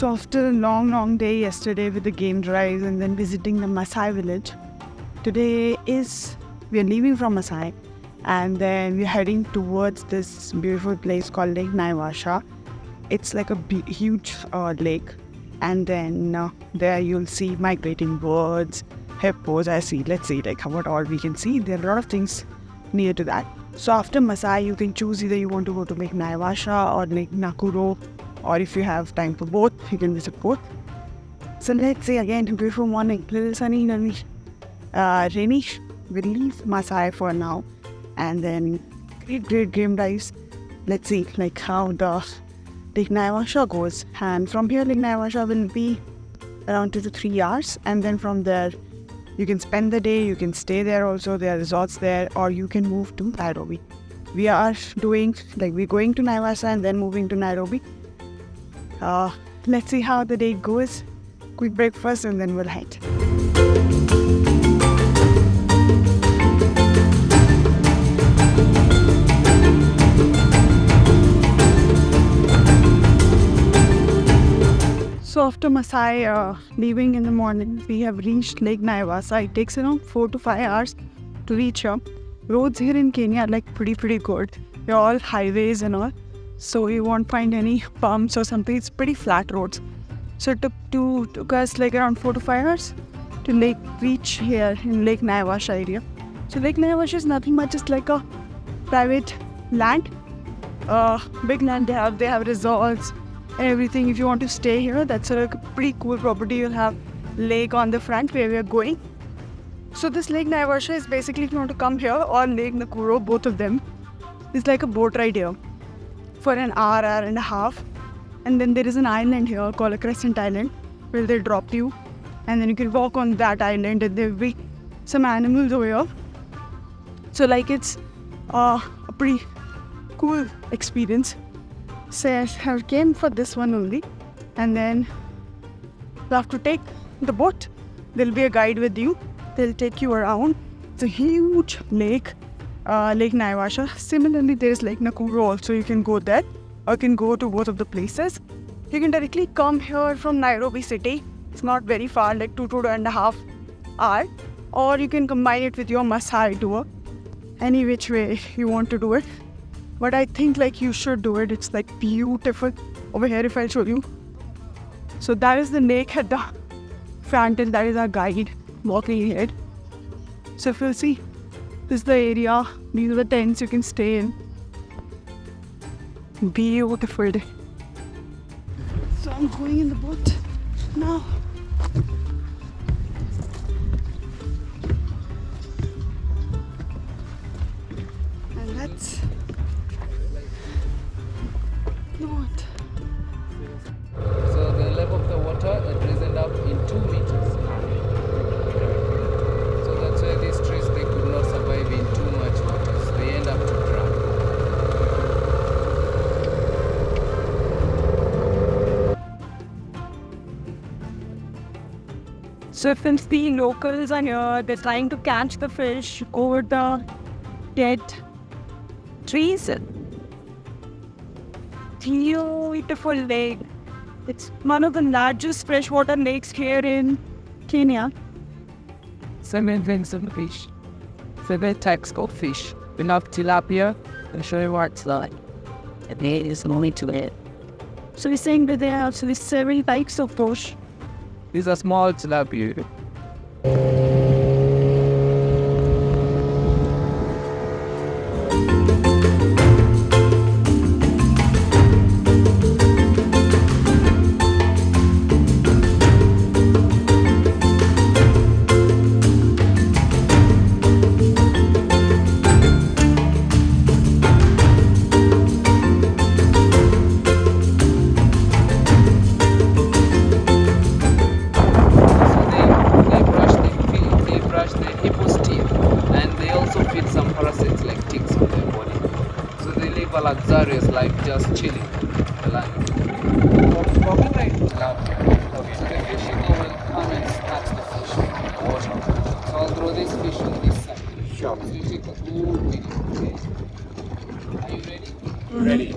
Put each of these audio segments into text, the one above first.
So after a long day yesterday with the game drives and then visiting the Maasai village, today we are leaving from Maasai and then we're heading towards this beautiful place called Lake Naivasha. It's like a huge lake, and then there you'll see migrating birds, hippos. Let's see like what all we can see. There are a lot of things near to that. So after Maasai, you can choose either you want to go to Lake Naivasha or Lake Nakuru, or if you have time for both, you can visit both. So let's say again, beautiful morning, little sunny, rainy. We'll leave Maasai for now, and then great game drives. Let's see like how the Lake Naivasha goes, and from here Lake Naivasha will be around 2 to 3 hours, and then from there you can spend the day, you can stay there also, there are resorts there, or you can move to Nairobi. We're going to Naivasha and then moving to Nairobi. Let's see how the day goes. Quick breakfast and then we'll head. So after Maasai leaving in the morning, we have reached Lake Naivasha. It takes around 4 to 5 hours to reach here. Roads here in Kenya are like pretty good. They're all highways and all, so you won't find any bumps or something. It's pretty flat roads. So it took us like around 4 to 5 hours to reach here in Lake Naivasha area. So Lake Naivasha is nothing much, just like a private land, big land. They have resorts and everything. If you want to stay here, that's a pretty cool property. You'll have lake on the front where we are going. So this Lake Naivasha is basically, if you want to come here, or Lake Nakuru, both of them, it's like a boat ride here for an hour and a half. And then there is an island here called a Crescent Island where they drop you, and then you can walk on that island, and there will be some animals over here. So like it's a pretty cool experience. So I came for this one only, and then you have to take the boat. There'll be a guide with you. They'll take you around. It's a huge lake, Lake Naivasha. Similarly, there's Lake Nakuru also. You can go there, or you can go to both of the places. You can directly come here from Nairobi city. It's not very far, like 2.5 hours. Or you can combine it with your Maasai tour. Any which way you want to do it. But I think like you should do it. It's like beautiful. Over here, if I'll show you. So that is the lake at the front, and that is our guide walking ahead. So if you'll see, this is the area. These are the tents you can stay in. Beautiful day. So I'm going in the boat now. And that's the boat. So the level of the water it risen up in 2 meters high. So that's why these trees they could not survive in too much water. So they end up to drown. So if the locals are here, they're trying to catch the fish over the dead trees. Beautiful lake. It's one of the largest freshwater lakes here in Kenya. Seven things of fish. Seven types of fish. We have tilapia. I'll show you what it's like. And there is only to it. So we're saying that there are actually several types of fish. These are small tilapia. Luxurious life, just chilling. Copyright. Okay. So the fish will come and snatch the fish from the water. So I'll throw this fish on this side. Sure. So you take a good video. Okay. Are you ready? Ready.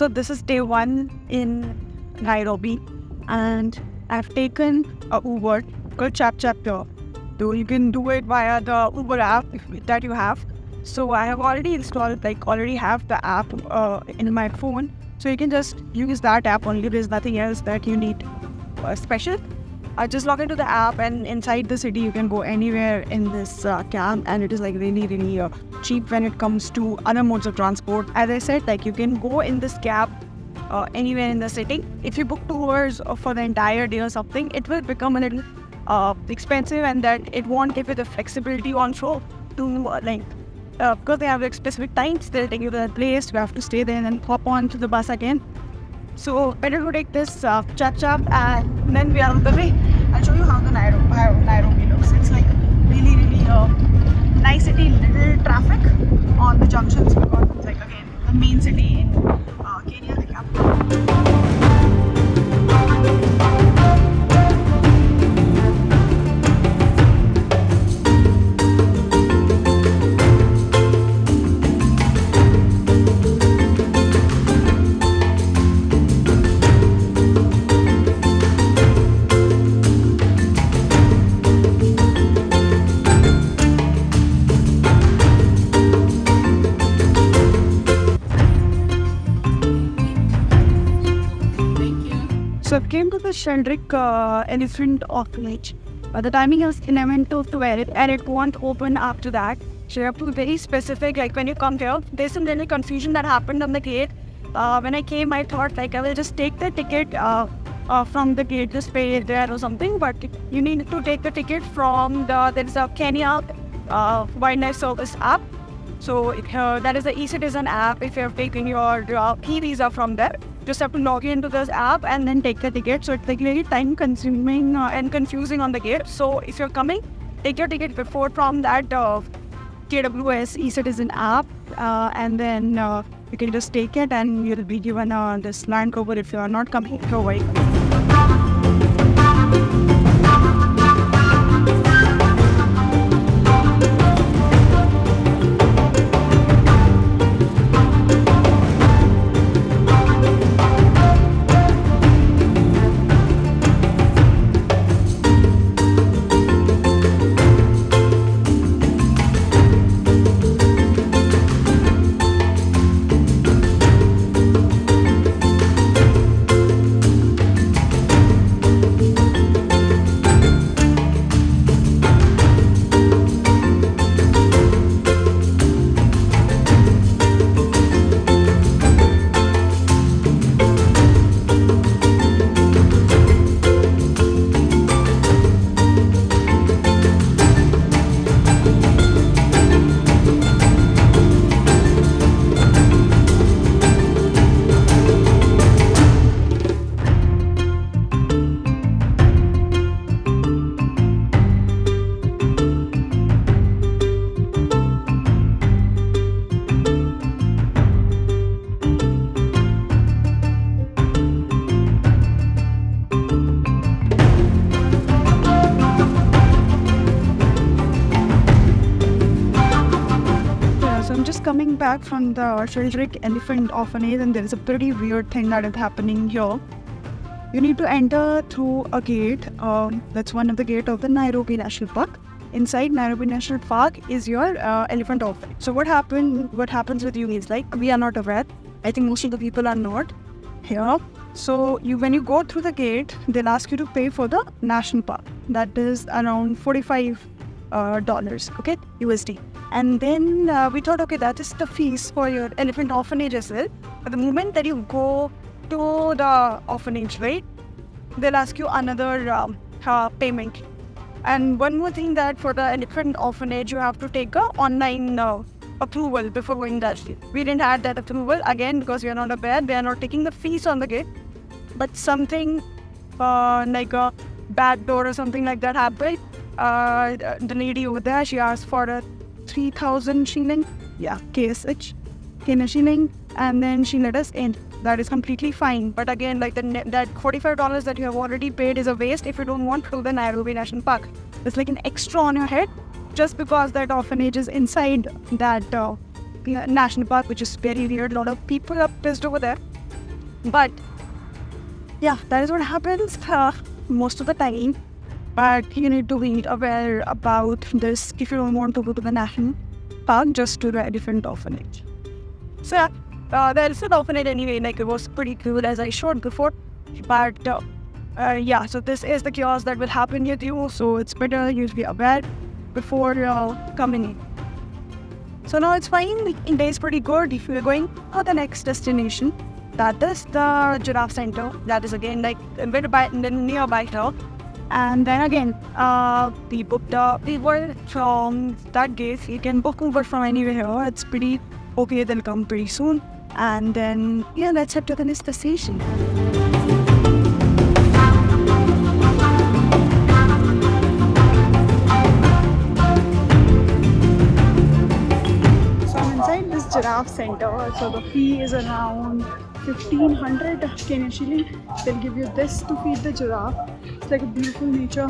So this is day one in Nairobi, and I've taken a Uber called Chap Chap here. So you can do it via the Uber app that you have. So I have already installed, already have the app in my phone. So you can just use that app only. There's nothing else that you need special. Just log into the app, and inside the city you can go anywhere in this cab, and it is really cheap when it comes to other modes of transport. As I said, you can go in this cab anywhere in the city. If you book tours for the entire day or something, it will become a little expensive, and that it won't give you the flexibility also to because they have specific times. They'll take you to that place, you have to stay there and then hop on to the bus again. So better to take this Chap Chap, and then we are on the way. I'll show you how Nairobi looks. It's really nice city, little traffic on the junctions because it's again the main city in Kenya, the capital. So I came to the Sheldrick Elephant Orphanage. The timing is 11 to 12 and it won't open after that. So you have to be very specific, when you come here. There's some little confusion that happened on the gate. When I came, I thought I will just take the ticket from the gate, just pay it there or something. But you need to take the ticket from there's a Kenya Wildlife Service app. So that is the eCitizen app. If you're taking your e-visa from there, just have to log into this app and then take the ticket. So it's really time consuming and confusing on the gate. So if you're coming, take your ticket before from that KWS eCitizen app, and then you can just take it and you'll be given this Land Rover if you are not coming to Hawaii. Coming back from the Sheldrick Elephant Orphanage, and there is a pretty weird thing that is happening here. You need to enter through a gate. That's one of the gate of the Nairobi National Park. Inside Nairobi National Park is your elephant orphanage. So what happens with you is like, we are not aware. I think most of the people are not here. So when you go through the gate, they'll ask you to pay for the national park. That is around $45, okay, USD. And then we thought, okay, that is the fees for your elephant orphanage as well. But the moment that you go to the orphanage, right, they'll ask you another payment. And one more thing, that for the elephant orphanage, you have to take a online approval before going there. We didn't have that approval, again, because we are not aware. They are not taking the fees on the gate. But something like a back door or something like that happened. The lady over there, she asked for a 3,000 shilling, KSH, Kenya shilling, and then she let us in. That is completely fine. But again, like that $45 that you have already paid is a waste if you don't want to go to the Nairobi National Park. It's like an extra on your head just because that orphanage is inside that national park, which is very weird. A lot of people are pissed over there. But yeah, that is what happens most of the time. But you need to be aware about this if you don't want to go to the national park, just to the elephant orphanage. So yeah, the elephant orphanage anyway, like it was pretty cool as I showed before. But yeah, so this is the chaos that will happen with you. So it's better you to be aware before coming in. So now it's fine. The day is pretty good. If you're going to the next destination, that is the Giraffe Center. That is again like a bit nearby here. And then again, we booked the Uber from that gate. You can book Uber from anywhere here. It's pretty okay. They'll come pretty soon. And then yeah, let's head to the next station. Giraffe Center. So the fee is around 1,500 Kenyan shilling. They'll give you this to feed the giraffe. It's like a beautiful nature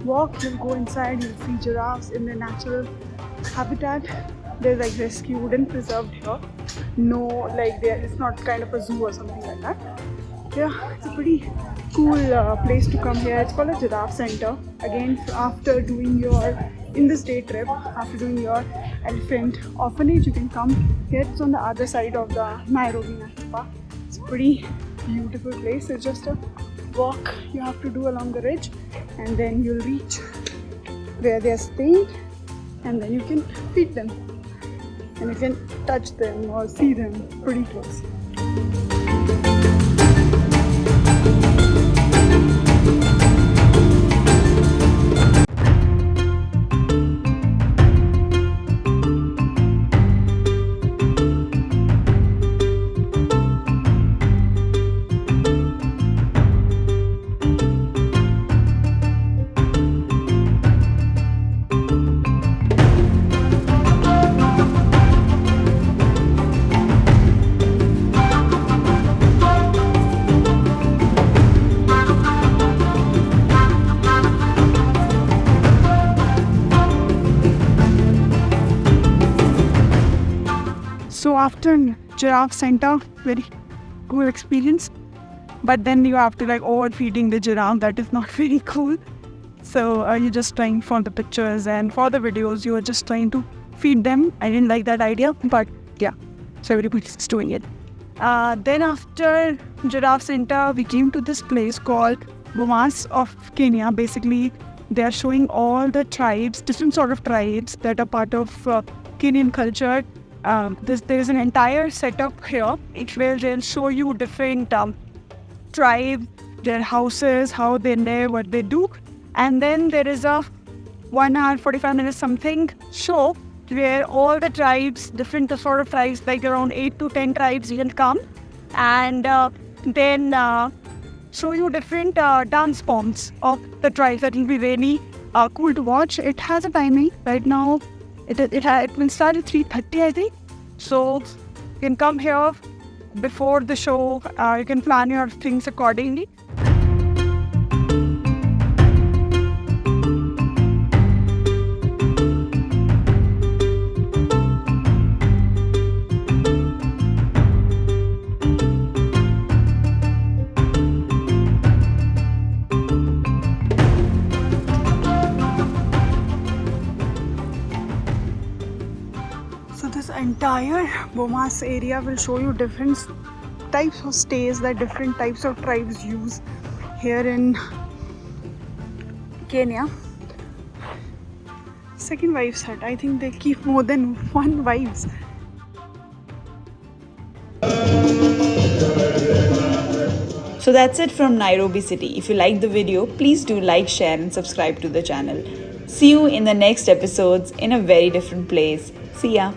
walk. You'll go inside, you'll see giraffes in their natural habitat. They're like rescued and preserved here. No, like it's not kind of a zoo or something like that. Yeah, it's a pretty cool place to come here. It's called a Giraffe Center. Again, after doing your in this day trip, after doing your elephant orphanage, you can come here. It's on the other side of the Nairobi National Park. It's a pretty beautiful place. It's just a walk you have to do along the ridge, and then you'll reach where they're staying, and then you can feed them and you can touch them or see them pretty close. So after Giraffe Center, very cool experience. But then you have to like overfeeding the giraffe. That is not very cool. So you're just trying for the pictures and for the videos, you are just trying to feed them. I didn't like that idea, but yeah, so everybody's doing it. Then after Giraffe Center, we came to this place called Bomas of Kenya. Basically, they are showing all the tribes, different sort of tribes that are part of Kenyan culture. There is an entire setup here where they'll show you different tribes, their houses, how they live, what they do. And then there is a 1 hour, 45 minutes something show where all the tribes, different sort of tribes, like around 8 to 10 tribes will come and then show you different dance forms of the tribes. That will be really cool to watch. It has a timing right now. It will start at 3:30, I think. So you can come here before the show. You can plan your things accordingly. entire Bomas area will show you different types of stays that different types of tribes use here in Kenya. Second wives hut. I think they keep more than one wives. So that's it from Nairobi City. If you liked the video, please do like, share and subscribe to the channel. See you in the next episodes in a very different place. See ya.